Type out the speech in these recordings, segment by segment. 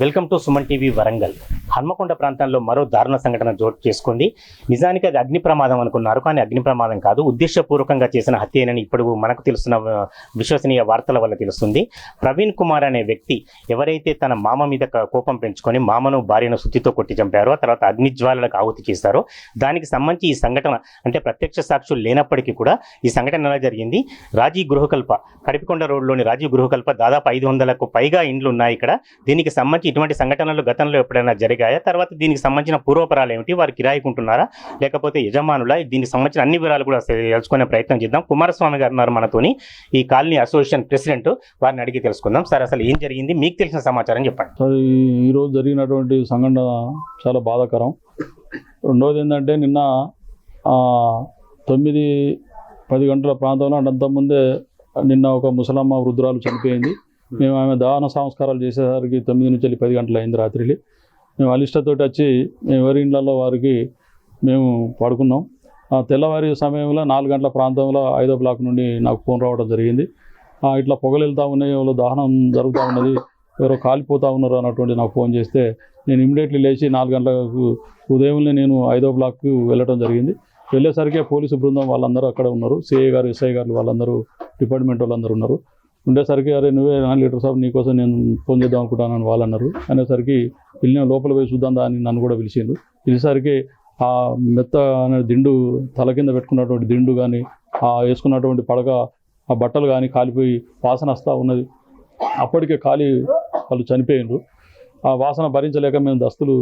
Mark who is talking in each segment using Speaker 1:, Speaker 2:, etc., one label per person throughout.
Speaker 1: Welcome to Suman TV Warangal. Hanamkonda ప్రాంతంలో మరో దారుణ సంఘటన చోటు చేసుకుంది. నిజానికి అది అగ్ని ప్రమాదం అనుకున్నారు, కానీ అగ్ని ప్రమాదం కాదు, ఉద్దేశపూర్వకంగా చేసిన హత్యేనని ఇప్పుడు మనకు తెలుస్తున్న విశ్వసనీయ వార్తల వల్ల తెలుస్తుంది. ప్రవీణ్ కుమార్ అనే వ్యక్తి ఎవరైతే తన మామ మీద కోపం పెంచుకొని మామను భార్యను సుత్తితో కొట్టి చంపారో, ఆ తర్వాత అగ్నిజ్వాలలకు ఆహుతి చేశారో, దానికి సంబంధించి ఈ సంఘటన అంటే ప్రత్యక్ష సాక్షులు లేనప్పటికీ కూడా ఈ సంఘటన ఎలా జరిగింది? రాజీవ్ గృహకల్ప, కడిపికొండ రోడ్లోని రాజీవ్ గృహకల్ప దాదాపు 500కు పైగా ఇండ్లు ఉన్నాయి ఇక్కడ. దీనికి సంబంధించి ఇటువంటి సంఘటనలు గతంలో ఎప్పుడైనా జరిగాయా? తర్వాత దీనికి సంబంధించిన పూర్వపరాలు ఏమిటి? వారు కిరాయికుంటున్నారా లేకపోతే యజమానుల? దీనికి సంబంధించిన అన్ని వివరాలు కూడా తెలుసుకునే ప్రయత్నం చేద్దాం. కుమారస్వామి గారు ఉన్నారు మనతోని, ఈ కాలనీ అసోసియేషన్ ప్రెసిడెంట్. వారిని అడిగి తెలుసుకుందాం. సార్, అసలు ఏం జరిగింది, మీకు తెలిసిన సమాచారం చెప్పండి.
Speaker 2: సార్, ఈరోజు జరిగినటువంటి సంఘటన చాలా బాధాకరం. రెండవది ఏంటంటే, నిన్న 9-10 గంటల ప్రాంతంలో అంతకుముందే నిన్న ఒక ముసలమ్మ వృద్ధురాలు చనిపోయింది. మేము ఆమె దహన సంస్కారాలు చేసేసరికి 9 నుంచి 10 గంటలు అయింది రాత్రి. మేము అలిష్టతోటి వచ్చి మేము ఎవరి ఇళ్లలో వారికి మేము పడుకున్నాం. తెల్లవారి సమయంలో 4 గంటల ప్రాంతంలో 5వ బ్లాక్ నుండి నాకు ఫోన్ రావడం జరిగింది. ఇట్లా పొగలు వెళ్తూ ఉన్నాయి, ఎవరో దహనం జరుగుతూ ఉన్నది, ఎవరో కాలిపోతూ ఉన్నారు అన్నటువంటి నాకు ఫోన్ చేస్తే నేను ఇమ్మీడియట్లీ లేచి 4 గంటలకు ఉదయంలో నేను 5వ బ్లాక్కు వెళ్ళడం జరిగింది. వెళ్ళేసరికి పోలీసు బృందం వాళ్ళందరూ అక్కడ ఉన్నారు. సిఐ గారు, ఎస్ఐ గారు వాళ్ళందరూ డిపార్ట్మెంట్ వాళ్ళందరూ ఉన్నారు. ఉండేసరికి అరే నువ్వే లీటర్ సాబ్, నీకోసం నేను ఫోన్ చేద్దాం అనుకుంటానని వాళ్ళు అన్నారు. అనేసరికి వెళ్ళిన లోపల పోయి చూద్దాం అని నన్ను కూడా పిలిచిండు. పిలిచేసరికి ఆ మెత్త అనే దిండు, తల కింద పెట్టుకున్నటువంటి దిండు కానీ, వేసుకున్నటువంటి పడక, ఆ బట్టలు కానీ కాలిపోయి వాసన వస్తూ ఉన్నది. అప్పటికే వాళ్ళు చనిపోయిండ్రు. ఆ వాసన భరించలేక మేము దస్తులు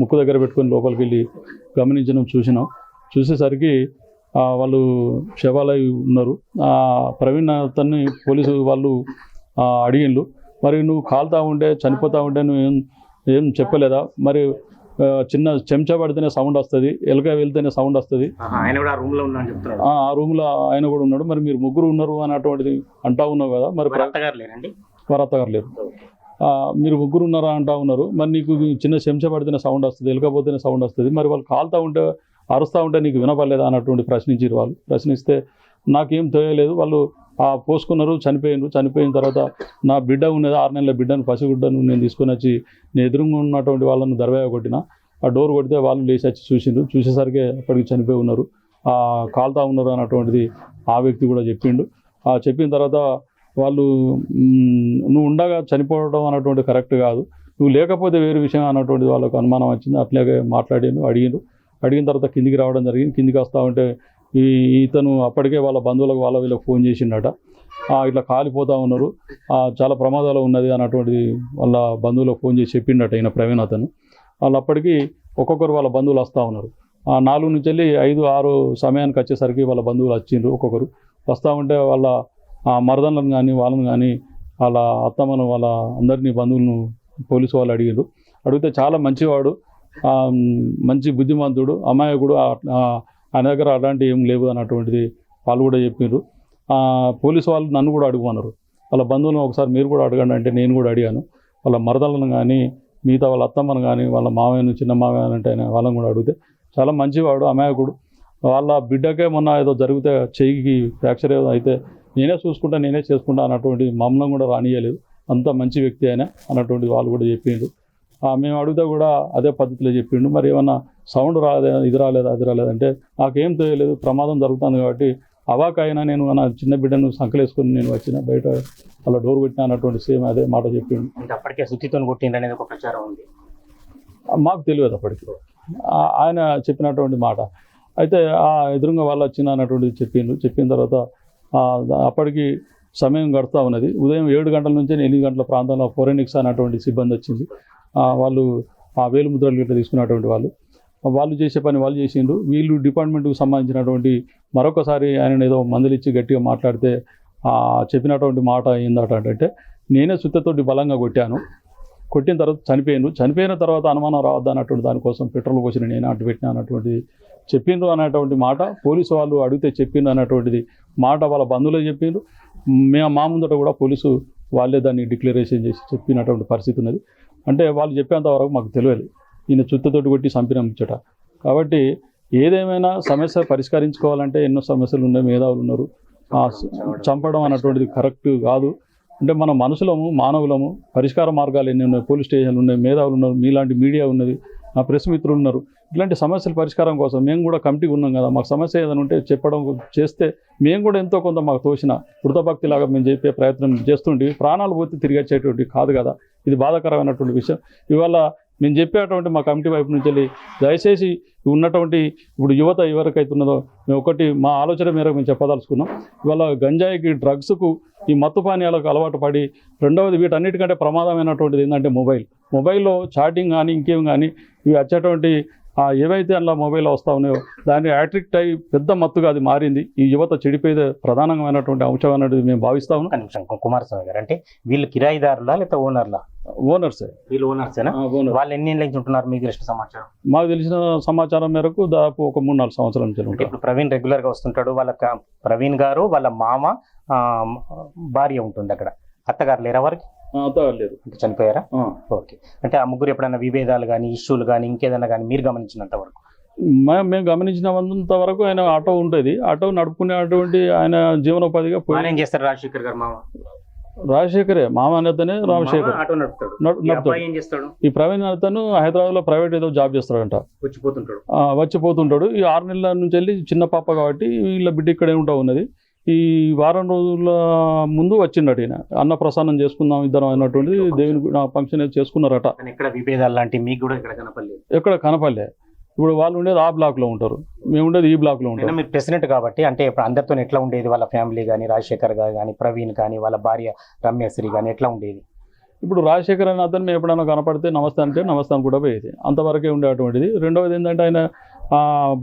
Speaker 2: ముక్కు దగ్గర పెట్టుకొని లోపలికి వెళ్ళి గమనించినాం, చూసేసరికి వాళ్ళు శవాలై ఉన్నారు. ప్రవీణ్ అతన్ని పోలీసు వాళ్ళు అడిగిండ్రు, మరి నువ్వు కాలుతా ఉంటే చనిపోతూ ఉంటే నువ్వు ఏం చెప్పలేదా? మరి చిన్న చెంచా పడితేనే సౌండ్ వస్తుంది, ఎలుక వెళ్తేనే సౌండ్ వస్తుంది. ఆ రూమ్లో ఆయన కూడా ఉన్నాడు. మరి మీరు ముగ్గురు ఉన్నారు అన్నటువంటిది అంటా ఉన్నావు కదా, మరి వారి అత్తగారు లేరు, మీరు ముగ్గురు ఉన్నారా అంటా ఉన్నారు. మరి నీకు చిన్న చెంచా పడితేనే సౌండ్ వస్తుంది, ఎలుకపోతేనే సౌండ్ వస్తుంది, మరి వాళ్ళు కాలుతా ఉంటే అరుస్తూ ఉంటే నీకు వినపడలేదా అన్నటువంటి ప్రశ్నించారు వాళ్ళు. ప్రశ్నిస్తే నాకేం తెలియలేదు, వాళ్ళు పోసుకున్నారు, చనిపోయిన తర్వాత నా బిడ్డ ఉన్నది, 6 నెలల బిడ్డను, పసిగుడ్డను నేను తీసుకొని వచ్చి నేను ఎదురుగా ఉన్నటువంటి వాళ్ళను దర్వాజా కొట్టిన. ఆ డోర్ కొడితే వాళ్ళు లేచి వచ్చి చూసేసరికి అప్పటికి చనిపోయి ఉన్నారు, కాలుతా ఉన్నారు అన్నటువంటిది ఆ వ్యక్తి కూడా చెప్పిండు. చెప్పిన తర్వాత వాళ్ళు నువ్వు ఉండగా చనిపోవడం అన్నటువంటి కరెక్ట్ కాదు, నువ్వు లేకపోతే వేరే విషయం అన్నటువంటిది వాళ్ళకు అనుమానం వచ్చింది. అట్లాగే అడిగిన తర్వాత కిందికి రావడం జరిగింది. కిందికి వస్తూ ఉంటే ఇతను అప్పటికే వాళ్ళ బంధువులకు వీళ్ళకి ఫోన్ చేసిండట, ఇట్లా కాలిపోతూ ఉన్నారు, చాలా ప్రమాదాలు ఉన్నది అన్నటువంటిది వాళ్ళ బంధువులకు ఫోన్ చేసి చెప్పిండట ఈయన ప్రవీణ్ అతను. వాళ్ళు అప్పటికి ఒక్కొక్కరు వాళ్ళ బంధువులు వస్తూ ఉన్నారు. 4 నుంచి 5-6 సమయానికి వచ్చేసరికి వాళ్ళ బంధువులు వచ్చిండ్రు. ఒక్కొక్కరు వస్తూ ఉంటే వాళ్ళ మరదలను కానీ వాళ్ళని కానీ వాళ్ళ అత్తమ్మను వాళ్ళ అందరినీ బంధువులను పోలీసు వాళ్ళు అడిగితే చాలా మంచివాడు, మంచి బుద్ధిమంతుడు, అమాయకుడు, ఆయన దగ్గర అలాంటి ఏం లేవు అన్నటువంటిది వాళ్ళు కూడా చెప్పారు. పోలీసు వాళ్ళు నన్ను కూడా అడుగుమన్నారు, వాళ్ళ బంధువులను ఒకసారి మీరు కూడా అడగండి అంటే నేను కూడా అడిగాను. వాళ్ళ మరదలను కానీ మిగతా వాళ్ళ అత్తమ్మను కానీ వాళ్ళ మామయ్యను, చిన్న మామయ్య అంటే వాళ్ళని కూడా అడిగితే చాలా మంచివాడు, అమాయకుడు, వాళ్ళ బిడ్డకే మొన్న ఏదో జరిగితే చెయ్యికి ఫ్రాక్చర్ ఏదో అయితే నేనే చూసుకుంటా, నేనే చేసుకుంటా అన్నటువంటి మమ్మల్ని కూడా రానియలేదు, అంత మంచి వ్యక్తి అయినా అన్నటువంటి వాళ్ళు కూడా చెప్పిండ్రు. మేము అడిగితే కూడా అదే పద్ధతిలో చెప్పిండు. మరి ఏమన్నా సౌండ్ రాలేదా, ఇది రాలేదా, అది రాలేదంటే నాకేం తెలియలేదు, ప్రమాదం జరుగుతుంది కాబట్టి అవాకైనా నేను నా చిన్న బిడ్డను సంకలేసుకొని నేను వచ్చిన బయట అలా డోర్ కొట్టినా అన్నటువంటి సేమ్ అదే మాట చెప్పిండు.
Speaker 1: అప్పటికే సుత్తితో కొట్టింది అనేది ఒక ప్రచారం ఉంది,
Speaker 2: మాకు తెలియదు అప్పటికి ఆయన చెప్పినటువంటి మాట. అయితే ఎదురుగా వాళ్ళు వచ్చిన అన్నటువంటిది చెప్పిన తర్వాత అప్పటికి సమయం గడుతూ ఉన్నది. ఉదయం 7 గంటల నుంచి 8 గంటల ప్రాంతంలో ఫోరెనిక్స్ అన్నటువంటి సిబ్బంది వచ్చింది. వాళ్ళు వేలు ముద్రలు గిట్ల తీసుకున్నటువంటి వాళ్ళు చేసే పని వాళ్ళు చేసిండ్రు. వీళ్ళు డిపార్ట్మెంట్కి సంబంధించినటువంటి మరొకసారి ఆయన ఏదో మందులిచ్చి గట్టిగా మాట్లాడితే చెప్పినటువంటి మాట ఏందట అంటే, నేనే సుత్తతోటి బలంగా కొట్టిన తర్వాత చనిపోయిన తర్వాత అనుమానం రావద్దు అన్నటువంటి దానికోసం పెట్రోల్ పోసిన నేను అడ్డు పెట్టినా అన్నటువంటిది చెప్పిండ్రు అన్నటువంటి మాట పోలీసు వాళ్ళు అడిగితే చెప్పిండ్రు అన్నటువంటిది మాట వాళ్ళ బంధువులే చెప్పిండ్రు. మా ముందట కూడా పోలీసు వాళ్ళే దాన్ని డిక్లరేషన్ చేసి చెప్పినటువంటి పరిస్థితి ఉన్నది. అంటే వాళ్ళు చెప్పేంత వరకు మాకు తెలియదు ఈయన చుట్టతోటి కొట్టి చంపినంచట. కాబట్టి ఏదేమైనా సమస్య పరిష్కరించుకోవాలంటే ఎన్నో సమస్యలు ఉన్నాయి, మేధావులు ఉన్నారు, చంపడం అన్నటువంటిది కరెక్ట్ కాదు. అంటే మన మనుషులము మానవులము పరిష్కార మార్గాలు ఎన్ని ఉన్నాయి, పోలీస్ స్టేషన్లు ఉన్నాయి, మేధావులు ఉన్నారు, మీలాంటి మీడియా ఉన్నది, నా ప్రెస్ మిత్రులు ఉన్నారు. ఇట్లాంటి సమస్యల పరిష్కారం కోసం మేము కూడా కమిటీకి ఉన్నాం కదా, మాకు సమస్య ఏదైనా ఉంటే చెప్పడం చేస్తే మేము కూడా ఎంతో కొంత మాకు తోచిన వృతభక్తిలాగా మేము చెప్పే ప్రయత్నం చేస్తుంటే ప్రాణాలు పోతే తిరిగి వచ్చేటువంటి కాదు కదా, ఇది బాధాకరమైనటువంటి విషయం. ఇవాళ మేము చెప్పేటువంటి మా కమిటీ వైపు నుంచి వెళ్ళి దయచేసి ఉన్నటువంటి ఇప్పుడు యువత ఎవరికైతే ఉన్నదో మేము ఒకటి మా ఆలోచన మేరకు మేము చెప్పదలుచుకున్నాం. ఇవాళ గంజాయికి డ్రగ్స్కు ఈ మత్తు పానీయాలకు అలవాటు పడి రెండవది వీటన్నిటికంటే ప్రమాదమైనటువంటిది ఏంటంటే మొబైల్లో చాటింగ్ కానీ ఇంకేం కానీ ఇవి వచ్చేటువంటి ఏవైతే అలా మొబైల్లో వస్తూ ఉన్నాయో దాన్ని అట్రాక్ట్ అయ్యి పెద్ద మత్తుగా అది మారింది. ఈ యువత చెడిపోయేది ప్రధానమైనటువంటి అంశం అనేది మేము భావిస్తా ఉన్నాం.
Speaker 1: కనీసం కుమారస్వామి గారు అంటే వీళ్ళు కిరాయిదారులా లేకపోతే ఓనర్లా?
Speaker 2: ఓనర్సే.
Speaker 1: వీళ్ళు ఓనర్సేనా? వాళ్ళు ఎన్ని ఏళ్ళ నుంచి ఉంటున్నారు మీకు తెలిసిన సమాచారం?
Speaker 2: మాకు తెలిసిన సమాచారం మేరకు దాదాపు ఒక 3-4 సంవత్సరాల నుంచి ఉంటారు.
Speaker 1: ఇప్పుడు ప్రవీణ్ రెగ్యులర్గా వస్తుంటాడు, వాళ్ళ ప్రవీణ్ గారు వాళ్ళ మామ భార్య ఉంటుంది అక్కడ. అత్తగారు లేరా వారికి?
Speaker 2: లేదు,
Speaker 1: చనిపోయారా? ఓకే. అంటే ఆ ముగ్గురు ఎప్పుడైనా విభేదాలు కానీ ఇష్యూలు కానీ ఇంకేదైనా కానీ మీరు గమనించినంత వరకు?
Speaker 2: మేము గమనించినంత వరకు ఆయన ఆటో ఉంటుంది, ఆటో నడుపుకునేటువంటి ఆయన జీవనోపాధిగా
Speaker 1: ఏం చేస్తారు రాజశేఖర్ గారు మామ?
Speaker 2: రాజశేఖరే మామ అనేతనే రాజశేఖర్
Speaker 1: ఆటో నడుపుతాడు.
Speaker 2: ఈ ప్రవీణ్ అతను హైదరాబాద్ లో ప్రైవేట్ ఏదో జాబ్ చేస్తాడంట, వచ్చిపోతుంటాడు. ఈ 6 నెలల నుంచి వెళ్ళి చిన్న పాప కాబట్టి వీళ్ళ బిడ్డ ఇక్కడే ఉంటా ఉన్నది. ఈ వారం రోజుల ముందు వచ్చిండట ఈయన, అన్న ప్రసాదం చేసుకుందాం ఇద్దరం అన్నటువంటిది దేవుని ఫంక్షన్ చేసుకున్నారట.
Speaker 1: ఎక్కడ విభేదాలు లాంటి మీకు కూడా
Speaker 2: ఎక్కడ కనపడలే. ఇప్పుడు వాళ్ళు ఉండేది ఆ బ్లాక్ లో ఉంటారు, మేము ఉండేది ఈ బ్లాక్ లో ఉంటాం.
Speaker 1: మీరు ప్రెసిడెంట్ కాబట్టి అంటే ఇప్పుడు అందరితో ఎట్లా ఉండేది? వాళ్ళ ఫ్యామిలీ కానీ రాజశేఖర్ గారు కానీ ప్రవీణ్ కానీ వాళ్ళ భార్య రమ్యశ్రీ కానీ ఎట్లా ఉండేది?
Speaker 2: ఇప్పుడు రాజశేఖర్ అనే అతను మేము ఎప్పుడైనా కనపడితే నమస్తే అంటే నమస్తే కూడా పోయేది, అంతవరకే ఉండేటువంటిది. రెండవది ఏంటంటే ఆయన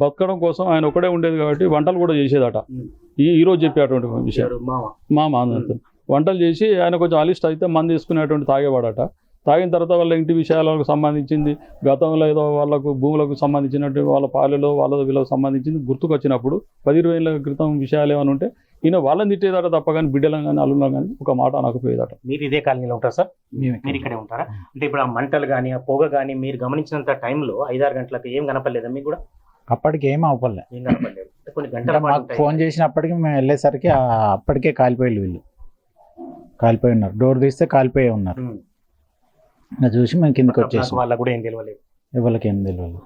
Speaker 2: బతకడం కోసం ఆయన ఒకడే ఉండేది కాబట్టి వంటలు కూడా చేసేదట. ఈరోజు చెప్పేటువంటి విషయం మామ వంటలు చేసి ఆయన కొంచెం అలిస్ట్ అయితే మంది తీసుకునేటువంటి తాగేవాడట. తాగిన తర్వాత వాళ్ళ ఇంటి విషయాలకు సంబంధించింది, గతంలో ఏదో వాళ్ళకు భూములకు సంబంధించినట్టు వాళ్ళ పాలెలో వాళ్ళ వీళ్ళకి సంబంధించింది గుర్తుకొచ్చినప్పుడు 10-20 ఏళ్ళ క్రితం విషయాలు ఏమైనా ఉంటే ఈయన వాళ్ళని తిట్టేదట తప్ప కానీ బిడ్డలను కానీ అల్లులను కానీ ఒక మాట అనకపోయేదట.
Speaker 1: మీరు ఇదే కాలనీలో ఉంటారా సార్? మీరు ఇక్కడే ఉంటారా? అంటే ఇప్పుడు ఆ మంటలు కానీ ఆ పొగ కానీ మీరు గమనించినంత టైంలో 5-6 గంటలకు ఏం కనపడలేదా మీకు కూడా?
Speaker 3: అప్పటికి ఏం అవ్వలేదు.
Speaker 1: కొన్ని గంటలు
Speaker 3: మాకు ఫోన్ చేసినప్పటికీ మేము వెళ్ళేసరికి అప్పటికే కాలిపోయి ఉన్నారు. డోర్ తీస్తే కాలిపోయి ఉన్నారు. చూసి మేము కిందకి వచ్చేసి
Speaker 1: వాళ్ళకు కూడా ఏం తెలియలేదు,
Speaker 3: ఎవరికి ఏం తెలియలేదు.